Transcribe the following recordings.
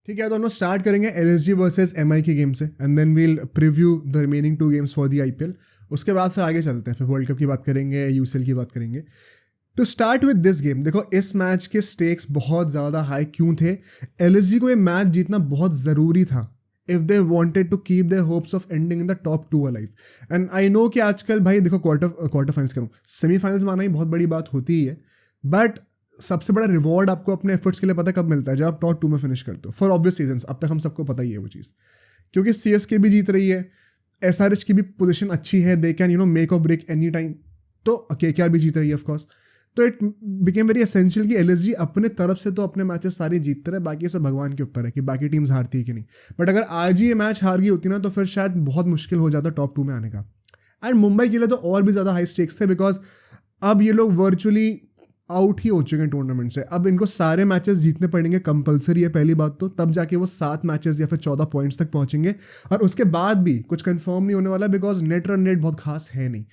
ठीक है, तो हम लोग स्टार्ट करेंगे एलएसजी वर्सेस एमआई के गेम से and then we'll preview the remaining 2 games for the IPL. उसके बाद फिर आगे चलते हैं, फिर वर्ल्ड कप की बात करेंगे, यूसीएल की बात करेंगे। To start with this game, देखो इस मैच के स्टेक्स बहुत ज़्यादा हाई क्यों थे? एलएसजी को ये मैच जीतना बहुत ज़रूरी था if they wanted to keep their hopes of ending in the top 2 alive. And I know कि आजकल भाई देखो क्वार्टर फाइनल्स करूँ, सेमीफाइनल्स में आना ही बहुत बड़ी बात होती ही है, बट सबसे बड़ा रिवॉर्ड आपको अपने एफर्ट्स के लिए पता कब मिलता है? जब आप टॉप 2 में फिनिश करते हो, फॉर ऑब्वियस रीजंस। अब तक हम सबको पता ही है वो चीज़, क्योंकि सीएसके भी जीत रही है, एसआरएच की भी पोजीशन अच्छी है, दे कैन मेक और ब्रेक एनी टाइम, तो केकेआर भी जीत रही है ऑफकोर्स। तो इट बिकेम वेरी एसेंशियल कि एलएसजी अपने तरफ से तो अपने मैचेस सारे जीतते रहे, बाकी सब भगवान के ऊपर है कि बाकी टीम्स हारती है कि नहीं। बट अगर आज ही ये मैच हार गई होती ना, तो फिर शायद बहुत मुश्किल हो जाता टॉप 2 में आने का। एंड मुंबई के लिए तो और भी ज़्यादा हाई स्टेक्स थे, बिकॉज अब ये लोग वर्चुअली आउट ही हो चुके हैं टूर्नामेंट से। अब इनको सारे मैचेस जीतने पड़ेंगे, कंपलसरी है पहली बात तो, तब जाके वो 7 मैचेस या फिर 14 पॉइंट्स तक पहुंचेंगे। और उसके बाद भी कुछ कंफर्म नहीं होने वाला, बिकॉज नेट रन रेट बहुत खास है नहीं।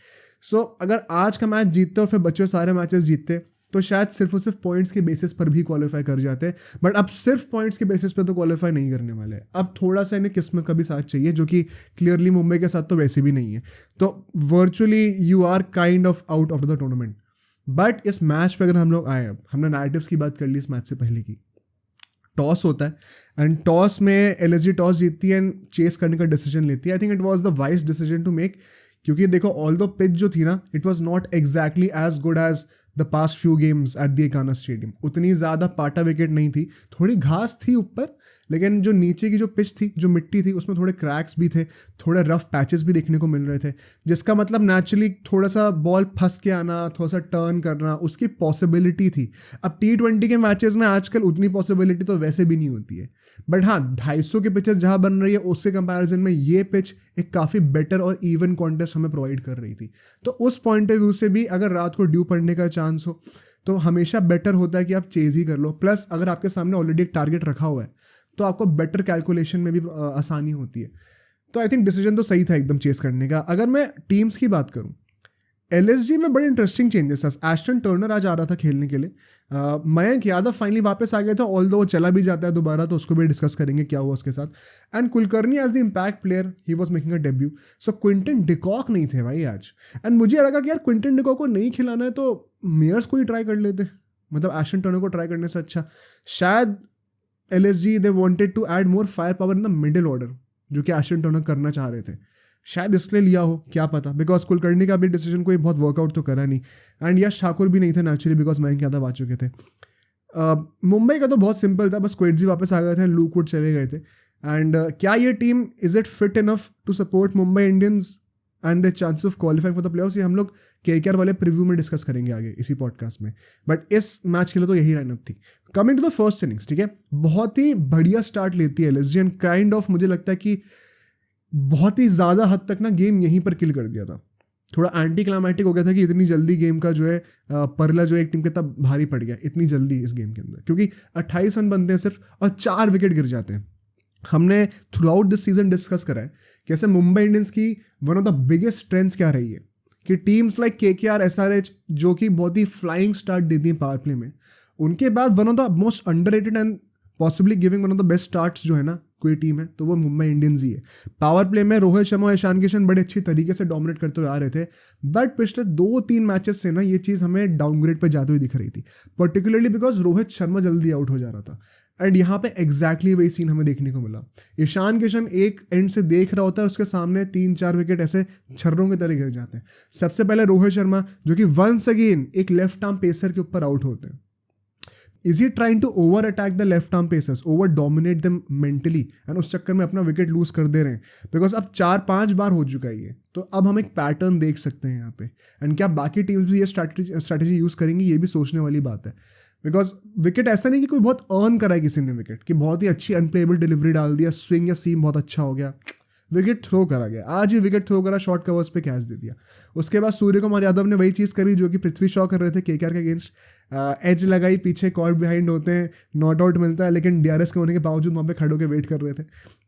सो अगर आज का मैच जीतते और फिर बच्चे सारे मैचेस जीतते, तो शायद सिर्फ और सिर्फ पॉइंट्स के बेसिस पर भी क्वालिफाई कर जाते। बट अब सिर्फ पॉइंट्स के बेसिस पर तो क्वालिफाई नहीं करने वाले। अब थोड़ा सा इन्हें किस्मत का भी साथ चाहिए, जो कि क्लियरली मुंबई के साथ तो वैसे भी नहीं है। तो virtually you are kind of out of the tournament. But इस मैच पे अगर हम लोग आए, अब हमने नैरेटिव्स की बात कर ली इस मैच से पहले की। टॉस होता है एंड टॉस में एलएसजी टॉस जीतती है एंड चेस करने का डिसीजन लेती है। I think it was the wise decision to make, क्योंकि देखो ऑल द पिच जो थी ना, it was not exactly as good as the past few games at the Ekana stadium. उतनी ज़्यादा पाटा विकेट नहीं थी, थोड़ी घास थी ऊपर, लेकिन जो नीचे की जो पिच थी, जो मिट्टी थी, उसमें थोड़े क्रैक्स भी थे, थोड़े रफ पैचेस भी देखने को मिल रहे थे, जिसका मतलब नेचुरली थोड़ा सा बॉल फंस के आना, थोड़ा सा टर्न करना, उसकी पॉसिबिलिटी थी। अब T20 के मैचेस में आजकल उतनी पॉसिबिलिटी तो वैसे भी नहीं होती है, बट हाँ 250 के पिचेस जहाँ बन रही है उससे कंपैरिजन में ये पिच एक काफ़ी बेटर और इवन कॉन्टेस्ट हमें प्रोवाइड कर रही थी। तो उस पॉइंट ऑफ व्यू से भी अगर रात को ड्यू पड़ने का चांस हो, तो हमेशा बेटर होता है कि आप चेज ही कर लो। प्लस अगर आपके सामने ऑलरेडी एक टारगेट रखा हुआ है, तो आपको बेटर कैलकुलेशन में भी आसानी होती है। तो आई थिंक डिसीजन तो सही था एकदम चेस करने का। अगर मैं टीम्स की बात करूं, एलएसजी में बड़े इंटरेस्टिंग चेंजेस था। एस्टन टर्नर आज आ रहा था खेलने के लिए, मयंक यादव फाइनली वापस आ गया था, ऑल्दो वो चला भी जाता है दोबारा, तो उसको भी डिस्कस करेंगे क्या हुआ उसके साथ। And Kulkarni as the impact player, he was making a debut. So Quinton de Kock नहीं थे भाई आज। एंड मुझे लगा कि यार क्विंटन डिकॉक को नहीं खिलाना है तो मेयर्स को ही ट्राई कर लेते, मतलब एस्टन टर्नर को ट्राई करने से अच्छा। शायद LSG they wanted to add more fire power in the middle order, जो कि एस्टन टर्नर करना चाह रहे थे, शायद इसलिए लिया हो, क्या पता। बिकॉज कुलकर्णी का भी डिसीजन कोई बहुत वर्कआउट तो करा नहीं, एंड यश ठाकुर भी नहीं थे नेचुरली, बिकॉज मयंक यादव आ चुके थे। मुंबई का तो बहुत सिंपल था, बस क्वेटजी वापस आ गए थे, लूक वुड चले गए थे। एंड क्या ये team is it fit enough to support Mumbai Indians and the chances of qualifying for the playoffs? ये हम लोग केकेआर वाले प्रीव्यू में डिस्कस करेंगे आगे इसी पॉडकास्ट में। बट इस मैच के लिए तो यही लाइनअप थी। Coming to the first innings, ठीक है, बहुत ही बढ़िया स्टार्ट लेती है एलएसजी एंड काइंड ऑफ मुझे लगता है कि बहुत ही ज़्यादा हद तक ना गेम यहीं पर किल कर दिया था। थोड़ा एंटी क्लाइमेटिक हो गया था कि इतनी जल्दी गेम का जो है परला जो है एक टीम के तब भारी पड़ गया इतनी जल्दी इस गेम के अंदर, क्योंकि 28 रन बनते हैं सिर्फ और 4 विकेट गिर जाते हैं। हमने through out this season discuss करा है कैसे मुंबई इंडियंस की one of the biggest strengths क्या रही है, कि टीम्स लाइक केकेआर, एसआरएच जो कि बहुत ही फ्लाइंग स्टार्ट देती हैं पावर प्ले में, उनके बाद one of the most underrated and possibly giving one of the best starts जो है ना कोई टीम है, तो वो मुंबई इंडियंस ही है। पावर प्ले में रोहित शर्मा और ईशान किशन बड़े अच्छी तरीके से डोमिनेट करते हुए आ रहे थे, बट पिछले 2-3 मैचेस से ना ये चीज़ हमें डाउनग्रेड पे जाती हुई दिख रही थी, पर्टिकुलरली बिकॉज रोहित शर्मा जल्दी आउट हो जा रहा था। एंड यहाँ पे एग्जैक्टली वही सीन हमें देखने को मिला। ईशान किशन एक एंड से देख रहा होता है, उसके सामने 3-4 विकेट ऐसे छर्रों की तरह गिर जाते हैं। सबसे पहले रोहित शर्मा, जो कि वंस अगेन एक लेफ्ट आर्म पेसर के ऊपर आउट होते हैं। Is he trying to over attack the left arm pacers, over dominate them mentally, and उस चक्कर में अपना विकेट लूज कर दे रहे हैं? बिकॉज अब 4-5 बार हो चुका है ये, तो अब हम एक पैटर्न देख सकते हैं यहाँ पे। एंड क्या बाकी टीम्स भी ये स्ट्रैटेजी यूज़ करेंगी, ये भी सोचने वाली बात है। बिकॉज विकेट ऐसा नहीं कि कोई बहुत अर्न करा है किसी ने विकेट, कि बहुत ही अच्छी अनप्लेबल डिलीवरी डाल दिया, स्विंग या सीम बहुत अच्छा हो गया, विकेट थ्रो करा गया। आज ही विकेट थ्रो करा, शॉर्ट कवर्स पे कैच दे दिया। उसके बाद सूर्य कुमार यादव ने वही चीज़ करी जो कि पृथ्वी शॉ कर रहे थे केकेआर के अगेंस्ट, एज लगाई, पीछे कॉर्ड बिहाइंड होते हैं, नॉट आउट मिलता है, लेकिन डीआरएस के होने के बावजूद वहाँ पे खड़े होकर वेट कर रहे थे।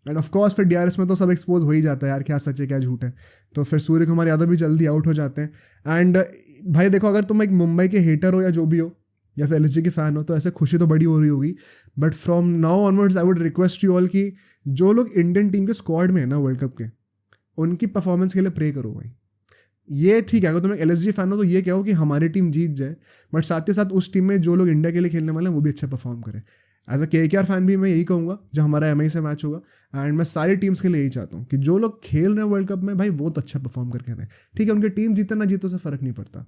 एंड ऑफकोर्स फिर डीआरएस में तो सब एक्सपोज हो ही जाता है यार, क्या सच है क्या झूठ है। तो फिर सूर्य कुमार यादव भी जल्दी आउट हो जाते हैं। एंड भाई देखो, अगर तुम एक मुंबई के हेटर हो या जो भी हो, या फिर एलएसजी के फ़ैन हो तो ऐसे खुशी तो बड़ी हो रही होगी, but from now onwards I would request you all कि जो लोग इंडियन टीम के स्क्वाड में है ना वर्ल्ड कप के, उनकी परफॉर्मेंस के लिए प्रे करो भाई। ये ठीक है, अगर तुम एलएसजी फैन हो तो ये कहो कि हमारी टीम जीत जाए, बट साथ ही साथ उस टीम में जो लोग इंडिया के लिए खेलने वाले हैं वो भी अच्छा परफॉर्म करें। एज अ KKR फैन भी मैं यही कहूँगा जब हमारा MI से मैच होगा, एंड मैं सारी टीम्स के लिए यही चाहता हूँ कि जो लोग खेल रहे हैं वर्ल्ड कप में भाई वो तो अच्छा परफॉर्म करके दें। ठीक है, उनकी टीम जीते ना जीते उससे फ़र्क नहीं पड़ता।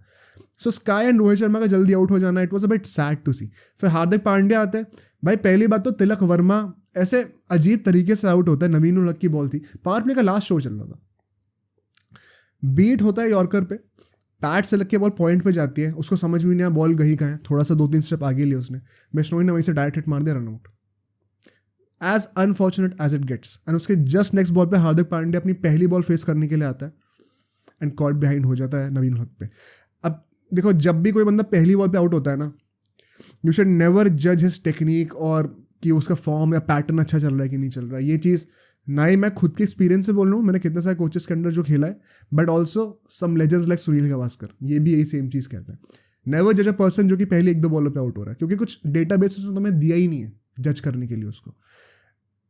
So Sky and Rohit Sharma का जल्दी आउट हो जाना, it was a bit sad to see. फिर हार्दिक पांड्या आते हैं भाई, पहली बात तो तिलक वर्मा ऐसे अजीब तरीके से आउट होता है, नवीन उल हक की बॉल थी, पावर प्ले का लास्ट शो चल रहा था, बीट होता है यॉर्कर पे, पैड से लग के बॉल पॉइंट पे जाती है, उसको समझ भी नहीं आया बॉल गई कहाँ है, थोड़ा सा 2-3 स्टेप आगे लिया उसने, बिश्नोई ने वहीं से डायरेक्ट हिट मार दिया, run out. As unfortunate as it gets. And उसके जस्ट नेक्स्ट बॉल पे हार्दिक पांड्या अपनी पहली बॉल फेस करने के लिए आता है एंड कॉट बिहाइंड हो जाता है नवीन हक पे। अब देखो, जब भी कोई बंदा पहली बॉल पे आउट होता है ना, यू शुड नेवर जज हिज टेक्निक और कि उसका फॉर्म या पैटर्न अच्छा चल रहा है कि नहीं चल रहा है। ये चीज़ ना ही मैं खुद के एक्सपीरियंस से बोल रहा हूँ, मैंने कितने सारे कोचेस के अंडर जो खेला है, but also some legends like Sunil Gavaskar, ये भी यही सेम चीज़ कहते हैं। नेवर जज अ पर्सन जो कि पहले 1-2 बॉलों पे आउट हो रहा है, क्योंकि कुछ डेटा बेस उसने तुम्हें दिया ही नहीं है जज करने के लिए उसको।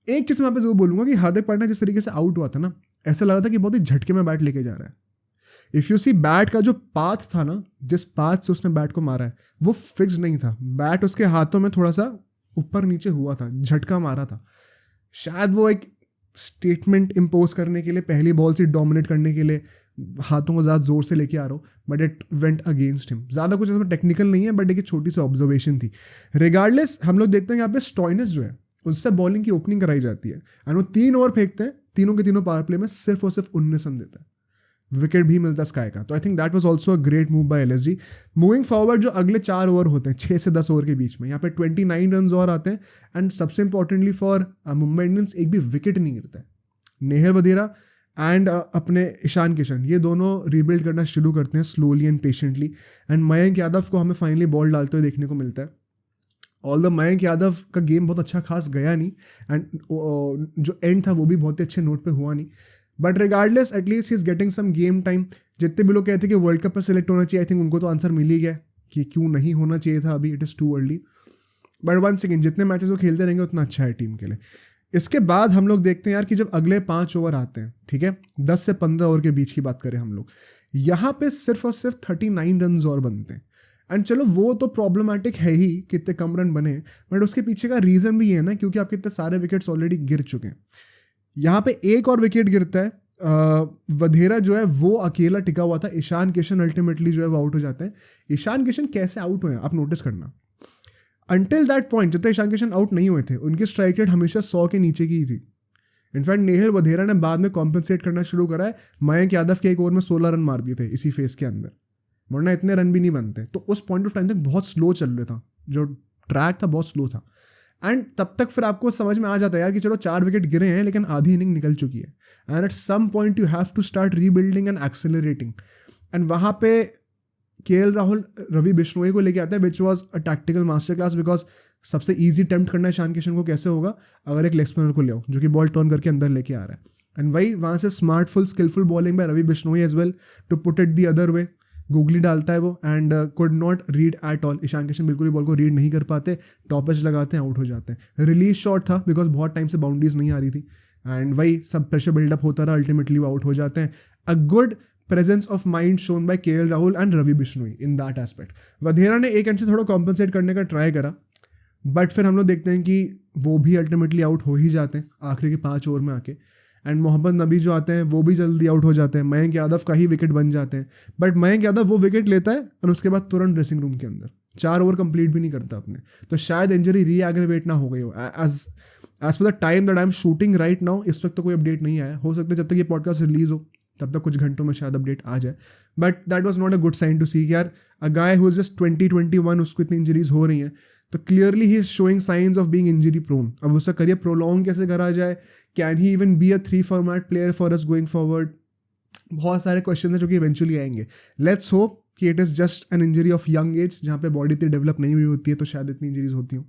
एक चीज़ मैं यहाँ पे जरूर बोलूँगा कि हार्दिक पांड्या जिस तरीके से आउट हुआ था ना, ऐसा लग रहा था कि बहुत ही झटके में बैट लेके जा रहा है। इफ़ यू सी बैट का जो पाथ था ना, जिस पाथ से उसने बैट को मारा है वो फिक्स नहीं था, बैट उसके हाथों में थोड़ा सा ऊपर नीचे हुआ था, झटका मारा था। शायद वो एक स्टेटमेंट इम्पोज करने के लिए, पहली बॉल से डोमिनेट करने के लिए हाथों को ज़्यादा जोर से लेके आ रहा हूँ, but it went against him. ज़्यादा कुछ इसमें टेक्निकल नहीं है, बट एक छोटी सी ऑब्जर्वेशन थी। रिगार्डलेस हम लोग देखते हैं यहाँ पे स्टॉइनिस जो है उससे बॉलिंग की ओपनिंग कराई जाती है, एंड वो 3 ओवर फेंकते हैं, तीनों के तीनों पावर प्ले में सिर्फ और सिर्फ 19 रन देता है, विकेट भी मिलता है स्काई का। तो I think that was also a great move by LSG. Moving forward जो अगले 4 ओवर होते हैं, 6 से 10 ओवर के बीच में, यहाँ पे 29 रन और आते हैं, एंड सबसे इंपॉर्टेंटली फॉर मुंबई इंडियंस एक भी विकेट नहीं गिरता है। नेहल वधेरा एंड अपने ईशान किशन, ये दोनों रीबिल्ड करना शुरू करते हैं slowly and patiently, and Mayank Yadav को हमें फाइनली बॉल डालते हुए देखने को मिलता है। ऑल्दो मयंक यादव का गेम बहुत अच्छा खास गया नहीं, एंड जो एंड था वो भी बहुत ही अच्छे नोट पे हुआ नहीं, but regardless at least he is getting some game time. जितने भी लोग कहते हैं कि वर्ल्ड कप पर सिलेक्ट होना चाहिए, आई थिंक उनको तो आंसर मिल ही गया कि क्यों नहीं होना चाहिए था अभी, it is too early. But one second, जितने मैचेस वो खेलते रहेंगे उतना अच्छा है टीम के लिए। इसके बाद हम लोग देखते हैं यार कि जब अगले 5 ओवर आते हैं, ठीक है, 10 से 15 ओवर के बीच की बात करें हम लोग, यहाँ पे सिर्फ और सिर्फ 39 रन और बनते हैं। एंड चलो वो तो प्रॉब्लमेटिक है ही कि इतने कम रन बने, बट उसके पीछे का रीज़न भी ये है ना, क्योंकि आपके इतने सारे विकेट्स ऑलरेडी गिर चुके हैं। यहाँ पे एक और विकेट गिरता है, वधेरा जो है वो अकेला टिका हुआ था, ईशान किशन अल्टीमेटली जो है वो आउट हो जाते हैं। ईशान किशन कैसे आउट हुए आप नोटिस करना, अंटिल दैट पॉइंट जब तक ईशान किशन आउट नहीं हुए थे उनकी स्ट्राइक रेट हमेशा 100 के नीचे की ही थी। इनफैक्ट नेहल वधेरा ने बाद में कॉम्पनसेट करना शुरू करा है, मयंक यादव के एक ओवर में 16 रन मार दिए थे इसी फेस के अंदर, वरना इतने रन भी नहीं बनते। तो उस पॉइंट ऑफ टाइम तक बहुत स्लो चल रहा था, जो ट्रैक था बहुत स्लो था, एंड तब तक फिर आपको समझ में आ जाता है यार कि चलो 4 विकेट गिरे हैं लेकिन आधी इनिंग निकल चुकी है, and at some point you have to start rebuilding and accelerating. And वहाँ पे KL राहुल रवि बिश्नोई को लेके आता है, which was a tactical master class, because सबसे ईजी टेम्प्ट करना है ईशान किशन को कैसे होगा अगर एक लेग स्पिनर को ले आओ जो कि बॉल टर्न करके अंदर लेके आ रहा है, एंड वही वहाँ से smartful skillful bowling by Ravi Bishnoi as well to put it the other way. Googly डालता है वो, and could not read at all. Ishan Kishan बिल्कुल ही बॉल को रीड नहीं कर पाते, टॉप एज लगाते हैं, आउट हो जाते हैं। रिलीज शॉट था बिकॉज बहुत टाइम से बाउंड्रीज नहीं आ रही थी, एंड वही सब प्रेशर बिल्डअप होता रहा, अल्टीमेटली वो आउट हो जाते हैं। A good presence of mind shown by KL Rahul and Ravi Bishnoi in that aspect. Wadhera ने एक एंड से थोड़ा कॉम्पनसेट करने का ट्राई करा, बट फिर हम लोग देखते हैं कि वो भी अल्टीमेटली आउट हो ही जाते हैं आखिरी के 5 ओवर में आके, एंड मोहम्मद नबी जो आते हैं वो भी जल्दी आउट हो जाते हैं, मयंक यादव का ही विकेट बन जाते हैं। बट मयंक यादव वो विकेट लेता है और उसके बाद तुरंत ड्रेसिंग रूम के अंदर 4 ओवर कंप्लीट भी नहीं करता अपने, तो शायद इंजरी रीएग्रेवेट ना हो गई हो। As per the time that I am shooting right now, इस वक्त तो कोई अपडेट नहीं आया, हो सकता है जब तक ये पॉडकास्ट रिलीज हो तब तक कुछ घंटों में शायद अपडेट आ जाए, but that was not a good sign to see यार a guy who is just 20-21 उसको इतनी इंजरीज हो रही हैं, तो clearly he is showing signs of being injury prone. अब उसका करियर प्रोलॉन्ग कैसे करा जाए, can he even be a 3 format player for us going forward, बहुत सारे क्वेश्चन हैं जो कि इवेंचुअली आएंगे। लेट्स होप कि it is just an injury of young age, जहाँ पे बॉडी इतनी डेवलप नहीं हुई होती है तो शायद इतनी इंजरीज होती हूँ,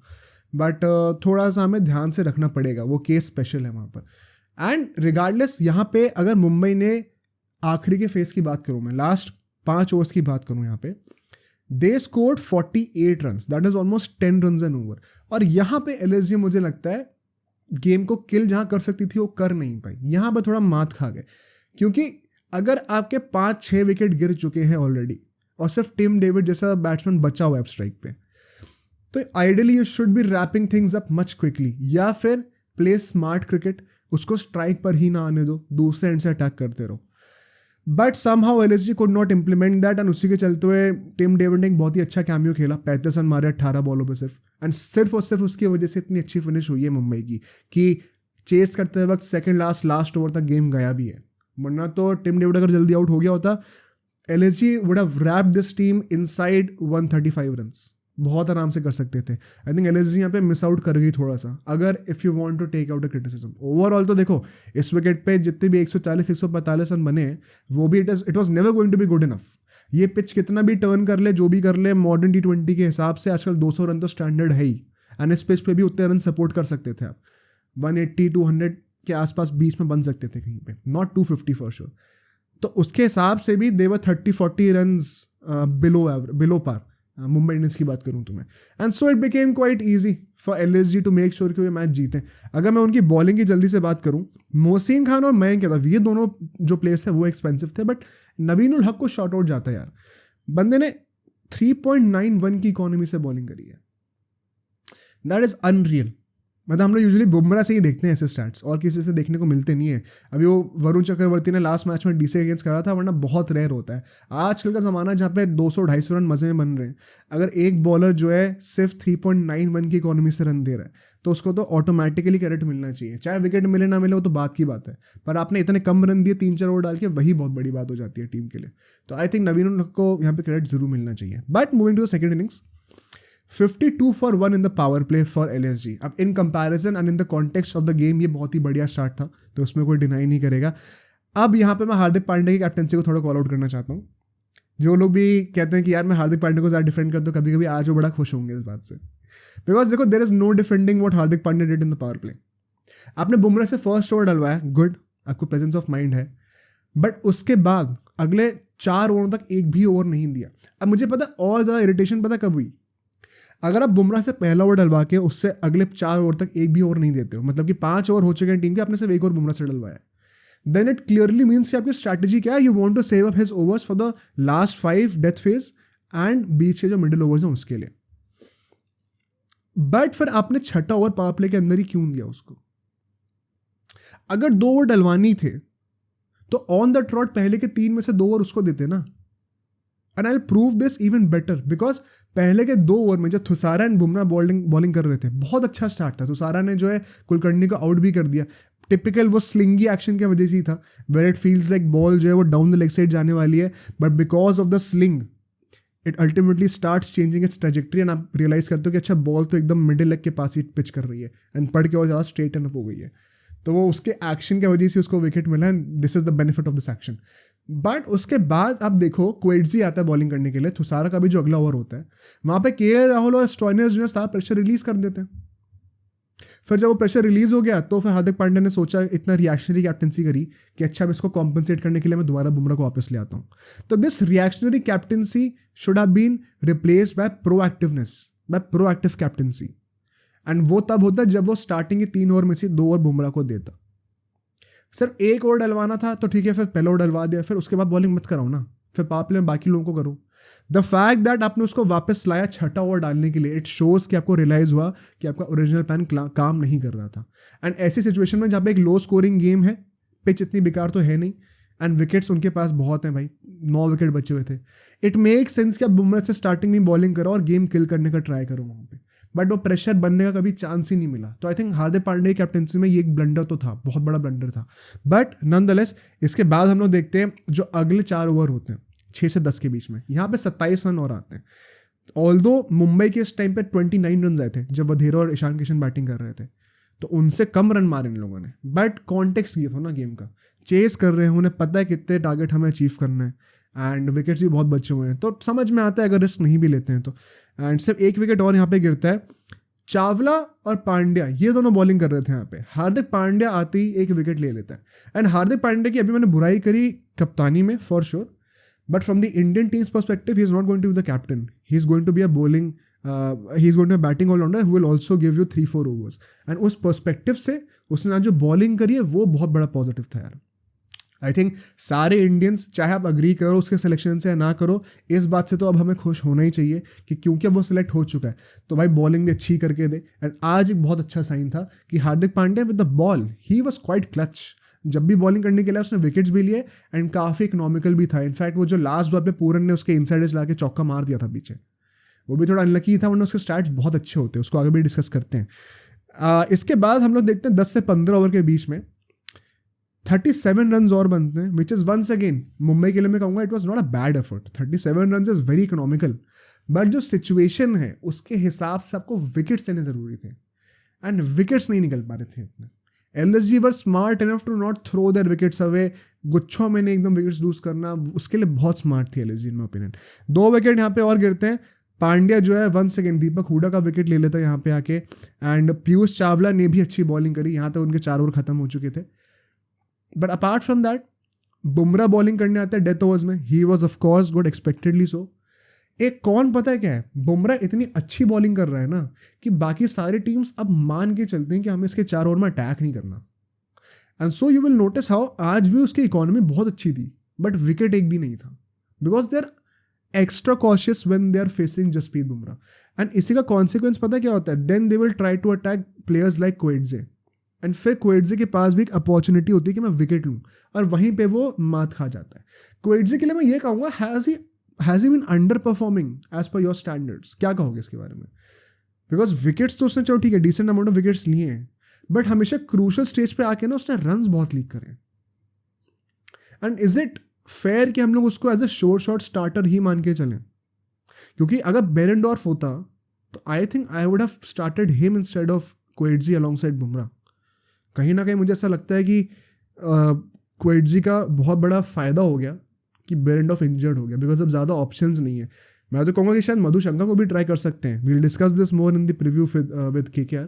बट थोड़ा सा हमें ध्यान से रखना पड़ेगा, वो केस स्पेशल है वहाँ पर। एंड रिगार्डलेस यहाँ पे अगर मुंबई ने आखिरी के फेस की बात करूँ, मैं लास्ट 5 ओवर्स की बात करूँ यहाँ पे, they scored 48 runs, that is almost 10 runs N over. और यहाँ पे एलएसजी मुझे लगता है गेम को किल जहाँ कर सकती थी वो कर नहीं पाई, यहाँ पर थोड़ा मात खा गए। क्योंकि अगर आपके 5-6 विकेट गिर चुके हैं ऑलरेडी और सिर्फ टिम डेविड जैसा बैट्समैन बचा हुआ है स्ट्राइक पे, तो ideally you should be wrapping things up much quickly, या फिर प्ले स्मार्ट क्रिकेट, उसको स्ट्राइक पर ही ना आने दो, दूसरे एंड से अटैक करते रहो। But somehow LSG could not implement that, and उसी के चलते हुए टिम डेविड ने एक बहुत ही अच्छा कैमियो खेला, 35 रन मारे 18 बॉलों पे सिर्फ, एंड सिर्फ और सिर्फ उसकी वजह से इतनी अच्छी फिनिश हुई है मुंबई की कि चेस करते वक्त सेकंड लास्ट ओवर तक गेम गया भी है। वरना तो टिम डेविड अगर जल्दी आउट हो गया होता, LSG would have wrapped this team inside 135 runs, बहुत आराम से कर सकते थे। आई थिंक एलएसजी यहाँ पे मिस आउट कर गई थोड़ा सा, अगर if you want to take out a criticism. Overall तो देखो इस विकेट पे जितने भी 140-145 रन बने वो भी it was never going to be good enough. ये पिच कितना भी टर्न कर ले, जो भी कर ले, मॉडर्न T20 के हिसाब से आजकल 200 रन तो स्टैंडर्ड है ही, एंड इस पिच पे भी उतने रन सपोर्ट कर सकते थे आप, 180-200 के आसपास 20 में बन सकते थे कहीं पे, नॉट 250 फॉर श्योर। तो उसके हिसाब से भी they were 30-40 run below par, Mumbai Indians की बात करूं तो मैं, and so it became quite easy for LSG to make sure कि वो मैच जीते। अगर मैं उनकी बॉलिंग की जल्दी से बात करूं, मोहसिन खान और मयंक यादव, ये दोनों जो प्लेयर्स थे वो एक्सपेंसिव थे, बट नवीन उल हक को शॉट आउट जाता है यार। बंदे ने 3.91 की इकोनॉमी से बॉलिंग करी है, दैट इज अनरियल। मतलब हम लोग यूजुअली बुमराह से ही देखते हैं ऐसे स्टैट्स, और किसी से देखने को मिलते नहीं है। अभी वो वरुण चक्रवर्ती ने लास्ट मैच में डीसी अगेंस्ट करा था, वरना बहुत रेयर होता है। आजकल का ज़माना जहाँ पे 200-250 रन मज़े में बन रहे हैं, अगर एक बॉलर जो है सिर्फ 3.91 की इकोनॉमी से रन दे रहा है तो उसको तो ऑटोमेटिकली क्रेडिट मिलना चाहिए, चाहे विकेट मिले ना मिले वो तो बात की बात है, पर आपने इतने कम रन दिए 3-4 ओवर डाल के, वही बहुत बड़ी बात हो जाती है टीम के लिए। तो आई थिंक नवीन को यहाँ पे क्रेडिट जरूर मिलना चाहिए। But moving to the second innings, 52 for 1 in the power play for LSG. अब in comparison and in the context of the game ये बहुत ही बढ़िया स्टार्ट था, तो उसमें कोई डिनाई नहीं करेगा। अब यहाँ पे मैं हार्दिक पांड्या की कैप्टनसी को थोड़ा कॉल आउट करना चाहता हूँ। जो लोग भी कहते हैं कि यार मैं हार्दिक पांड्या को ज़्यादा डिफेंड करता हूँ, कभी कभी आज वो बड़ा खुश होंगे इस बात से, बिकॉज देखो there is no defending what Hardik Pandya did in the power play. आपने बुमराह से फर्स्ट ओवर डलवाया, गुड, आपको प्रेजेंस ऑफ माइंड है, बट उसके बाद अगले 4 ओवरों तक एक भी ओवर नहीं दिया। अब मुझे पता और ज़्यादा इरिटेशन पता कब हुई, अगर आप बुमराह से पहला ओवर डलवा के उससे अगले 4 ओवर तक एक भी ओवर नहीं देते हो, मतलब कि 5 ओवर हो चुके हैं टीम के, आपने सिर्फ एक ओवर बुमराह से डलवाया, देन इट क्लियरली मीन्स कि आपकी स्ट्रैटेजी क्या है, you want to save up his overs for the last 5 death phase and बीच के जो मिडिल ओवर्स हैं उसके लिए। बट फिर आपने छठा ओवर पावर प्ले के अंदर ही क्यों दिया उसको? अगर 2 ओवर डलवानी थे तो ऑन द ट्रॉट पहले के 3 में से 2 ओवर उसको देते ना। And I will prove this even better, because पहले के 2 ओवर में जब थुसारा एंड बुमराह बॉलिंग कर रहे थे, बहुत अच्छा स्टार्ट था। थुसारा ने जो है कुलकर्णी को आउट भी कर दिया, टिपिकल वो स्लिंगी एक्शन की वजह से ही था, where it feels like ball जो है वो डाउन द लेग साइड जाने वाली है, but because of the sling it ultimately starts changing it's trajectory, and आप रियलाइज करते हो कि अच्छा बॉल तो एकदम मिडिल लेग के पास ही पिच कर रही है, एंड पड़ के और ज़्यादा स्ट्रेट एंड अप हो गई है। तो वो उसके एक्शन की वजह से उसको विकेट मिला, and this is the benefit of this action. But उसके बाद आप देखो क्वेट्जी आता है बॉलिंग करने के लिए, थुसारा का भी जो अगला ओवर होता है वहाँ पे केएल राहुल और स्टॉइनिस जो है सारा प्रेशर रिलीज कर देते हैं। फिर जब वो प्रेशर रिलीज हो गया तो फिर हार्दिक पांड्या ने सोचा, इतना रिएक्शनरी कैप्टनसी करी कि अच्छा अब इसको कॉम्पनसेट करने के लिए मैं दोबारा बुमराह को वापस ले आता हूँ। तो this reactionary captaincy should have been replaced by proactiveness, by proactive captaincy, and वो तब होता जब वो स्टार्टिंग के 3 ओवर में से 2 ओवर बुमराह को देता। सिर्फ 1 ओवर डलवाना था तो ठीक है, फिर पहला ओवर डलवा दिया, फिर उसके बाद बॉलिंग मत कराओ ना, फिर पावर प्ले में बाकी लोगों को करो। द फैक्ट दैट आपने उसको वापस लाया छठा ओवर डालने के लिए, इट शोज कि आपको रियलाइज हुआ कि आपका ओरिजिनल प्लान काम नहीं कर रहा था। एंड ऐसी सिचुएशन में जहाँ पे एक लो स्कोरिंग गेम है, पिच इतनी बेकार तो है नहीं, एंड विकेट्स उनके पास बहुत हैं भाई, 9 विकेट बचे हुए थे, इट मेक सेंस कि आप बुमराह से स्टार्टिंग में बॉलिंग करो और गेम किल करने का ट्राई करो वहाँ पे। बट वो प्रेशर बनने का कभी चांस ही नहीं मिला। तो आई थिंक हार्दिक पांड्या की कैप्टनसी में ये एक ब्लंडर तो था, बहुत बड़ा ब्लंडर था। बट नॉनदलेस इसके बाद हम लोग देखते हैं जो अगले 4 ओवर होते हैं 6 से 10 के बीच में, यहाँ पे 27 रन और आते हैं। ऑल्दो मुंबई के इस टाइम पे 29 रन आए थे जब वधेरा और ईशान किशन बैटिंग कर रहे थे, तो उनसे कम रन मारे इन लोगों ने। बट कॉन्टेक्स्ट ये था ना गेम का, चेस कर रहे हैं, उन्हें पता है कितने टारगेट हमें अचीव करना है, एंड विकेट्स भी बहुत बचे हुए हैं, तो समझ में आता है अगर रिस्क नहीं भी लेते हैं तो। एंड सिर्फ 1 विकेट और यहाँ पे गिरता है। चावला और पांड्या ये दोनों बॉलिंग कर रहे थे यहाँ पे, हार्दिक पांड्या आते ही 1 विकेट ले लेता है। एंड हार्दिक पांड्या की अभी मैंने बुराई करी कप्तानी में for sure, But from the Indian team's perspective, he is not going to be the captain. He is going to be a bowling, he is going to be a batting all-rounder who will also give you 3-4 overs. And उस perspective से उसने आज जो bowling करी है वो बहुत बड़ा positive था यार. आई थिंक सारे इंडियंस, चाहे आप अग्री करो उसके सिलेक्शन से या ना करो, इस बात से तो अब हमें खुश होना ही चाहिए कि क्योंकि वो सिलेक्ट हो चुका है तो भाई बॉलिंग भी अच्छी करके दे. एंड आज एक बहुत अच्छा साइन था कि Hardik Pandya with the ball he was quite clutch. जब भी बॉलिंग करने के लिए उसने विकेट्स भी लिए एंड काफ़ी इकोनॉमिकल भी था. इनफैक्ट वो जो लास्ट बॉल पे पूरन ने उसके इनसाइड एज ला के चौका मार दिया था पीछे, वो भी थोड़ा अनलकी था, वरना उसके स्टैट्स बहुत अच्छे होते हैं. उसको आगे भी डिस्कस करते हैं. इसके बाद हम लोग देखते हैं 10 से 15 ओवर के बीच में 37 रन और बनते हैं, which is once again Mumbai के लिए मैं कहूँगा it was not a bad effort. 37 run is very economical, but जो सिचुएशन है उसके हिसाब से आपको विकेट्स लेने ज़रूरी थे एंड विकेट्स नहीं निकल पा रहे थे इतने. LSG were smart enough to not throw their wickets away. गुच्छों में नहीं एकदम विकेट्स लूज करना, उसके लिए बहुत स्मार्ट थी LSG in my opinion. 2 wicket यहाँ पे और गिरते हैं. पांड्या जो है वंस अगेन दीपक हुडा का विकेट ले लेता है यहाँ पे आके. एंड पीयूष चावला ने भी अच्छी बॉलिंग करी. यहाँ तक उनके 4 ओवर खत्म हो चुके थे. But apart from that Bumrah bowling करने आता है डेथ ओवर्स में. He was of course good, expectedly so. एक कौन पता है क्या है, बुमराह इतनी अच्छी बॉलिंग कर रहा है ना कि बाकी सारी टीम्स अब मान के चलते हैं कि हमें इसके 4 ओवर में अटैक नहीं करना. And so you will notice how आज भी उसकी इकोनॉमी बहुत अच्छी थी बट विकेट एक भी नहीं था, because they are extra cautious when they are facing Jasprit Bumrah. And इसी का कॉन्सिक्वेंस पता क्या होता है, then they will try to attack players like Coetzee. And फिर क्वेटजे के पास भी एक अपॉर्चुनिटी होती है कि मैं विकेट लूँ, और वहीं पे वो मात खा जाता है. क्वेटजे के लिए मैं ये कहूँगा, has he been under performing as per your standards? क्या कहोगे इसके बारे में? बिकॉज विकेट्स तो उसने, चलो ठीक है, डिसेंट अमाउंट ऑफ विकेट्स लिए हैं, बट हमेशा क्रूशल स्टेज पे आके ना उसने रन्स बहुत लीक करे. एंड इज इट फेयर कि हम लोग उसको एज अ शॉर्ट स्टार्टर ही मान के चलें? क्योंकि अगर बेरेंडॉर्फ होता तो I think I would have started him instead of Coetzee alongside Bumrah. कहीं ना कहीं मुझे ऐसा लगता है कि क्वेटजी का बहुत बड़ा फ़ायदा हो गया कि बेरेंडॉर्फ इंजर्ड हो गया, बिकॉज अब ज़्यादा ऑप्शंस नहीं है. मैं तो कहूँगा कि शायद मधुशंका को भी ट्राई कर सकते हैं. We'll discuss this more in the preview with KKR.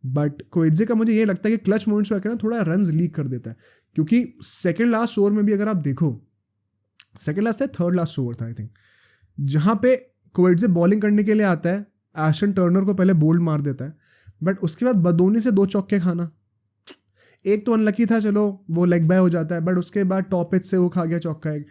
But Coetzee का मुझे ये लगता है कि क्लच मोमेंट्स पे आकर ना थोड़ा रन्स लीक कर देता है, क्योंकि सेकेंड लास्ट ओवर में भी अगर आप देखो, सेकेंड लास्ट से थर्ड लास्ट ओवर था आई थिंक, जहाँ पे क्वेटजे बॉलिंग करने के लिए आता है, एशन टर्नर को पहले बोल्ड मार देता है, बट उसके बाद बदोनी से 2 चौके खाना. एक तो अनलकी था, चलो वो लेग बाय हो जाता है, बट उसके बाद टॉप एज से वो खा गया चौका. एक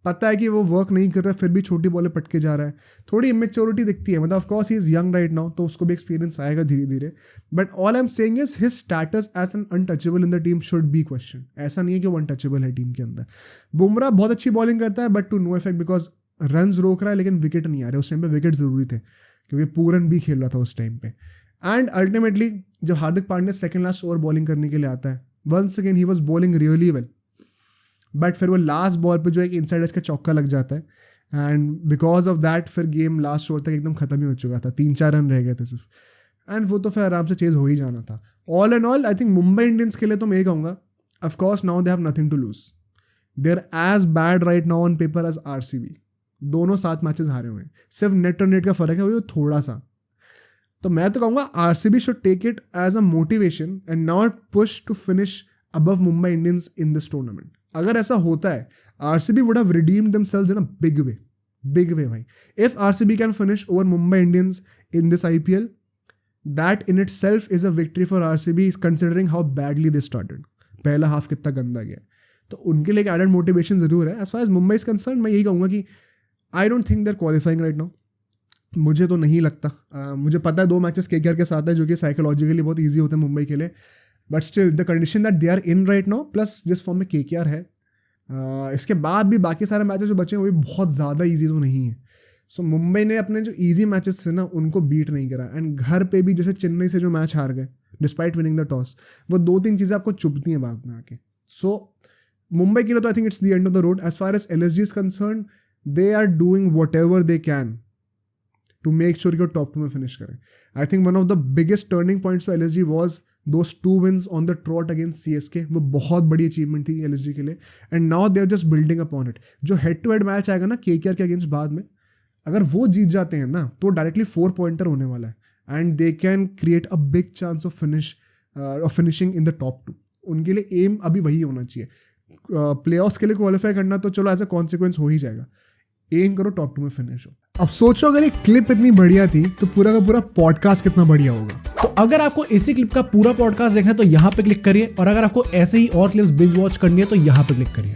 पता है कि वो वर्क नहीं कर रहा है, फिर भी छोटी बॉलें पटके जा रहा है. थोड़ी इमेच्योरिटी दिखती है. मतलब of course he is young right now, तो उसको भी एक्सपीरियंस आएगा धीरे धीरे. But all I am saying is his status as an untouchable in the team should be question. ऐसा नहीं है कि वो अनटचेबल है टीम के अंदर. बुमराह बहुत अच्छी बॉलिंग करता है but to no effect, because runs रोक रहा है लेकिन विकेट नहीं आ रहे. उस टाइम पे विकेट जरूरी थे क्योंकि पूरन भी खेल रहा था उस टाइम पे. एंड अल्टीमेटली जब Hardik Pandya second last over bowling करने के लिए आता है, once again he was bowling really well, but फिर वो लास्ट बॉल पे जो एक इनसाइड एज का चौका लग जाता है. एंड बिकॉज ऑफ दैट फिर गेम लास्ट ओवर तक एकदम खत्म ही हो चुका था. 3-4 रन रह गए थे सिर्फ, एंड वो तो फिर आराम से चेज हो ही जाना था. All and all I think Mumbai Indians के लिए तो मैं ये कहूँगा, of course now they have nothing to lose. They are as bad right now on paper as RCB. दोनों 7 मैचेस हारे हुए हैं, सिर्फ नेट और नेट का फर्क है वो थोड़ा सा. तो मैं तो कहूँगा RCB should take it as a motivation and not push to finish above Mumbai Indians in this tournament. अगर ऐसा होता है, RCB would have redeemed themselves in a big way भाई. If RCB can finish over Mumbai Indians in this IPL, that in itself is a victory for RCB considering how badly they started. पहला half कितना गंदा गया, तो उनके लिए एक added motivation जरूर है. As far as Mumbai is concerned, मैं यही कहूँगा कि I don't think they're qualifying right now. मुझे तो नहीं लगता. मुझे पता है 2 मैचेस KKR के साथ है जो कि साइकोलॉजिकली बहुत ईजी होते हैं मुंबई के लिए, but still the condition that they are in right now plus जिस फॉर्म में KKR है, इसके बाद भी बाकी सारे मैचेस जो बचे हैं वो भी बहुत ज़्यादा ईजी तो नहीं है. सो मुंबई ने अपने जो ईजी मैचेस थे ना उनको बीट नहीं करा. एंड घर पे भी जैसे चेन्नई से जो मैच हार गए डिस्पाइट विनिंग द टॉस, वो 2-3 चीज़ें आपको चुभती हैं बाद में आके. सो मुंबई के लिए तो I think it's the end of the road. As far as LSG is concern, they are doing whatever they can to make sure कि वो टॉप 2 में फिनिश करें. I think one of the biggest turning points for LSG was those 2 wins on the trot against CSK. वो बहुत बड़ी achievement थी LSG के लिए. And now they are just building upon it. जो हेड टू हेड मैच आएगा ना KKR के अगेंस्ट बाद में, अगर वो जीत जाते हैं ना तो डायरेक्टली 4 पॉइंटर होने वाला है. And they can create a big chance of finishing in the top 2. उनके लिए एम अभी वही होना चाहिए. प्लेऑफ्स के लिए क्वालिफाई करना तो चलो एज अ कॉन्सिक्वेंस हो ही जाएगा, एम करो टॉप 2 में फिनिश हो। अब सोचो अगर ये क्लिप इतनी बढ़िया थी तो पूरा का पूरा पॉडकास्ट कितना बढ़िया होगा। तो अगर आपको इसी क्लिप का पूरा पॉडकास्ट देखना है तो यहाँ पे क्लिक करिए, और अगर आपको ऐसे ही और क्लिप्स बिंज वॉच करनी है तो यहाँ पे क्लिक करिए।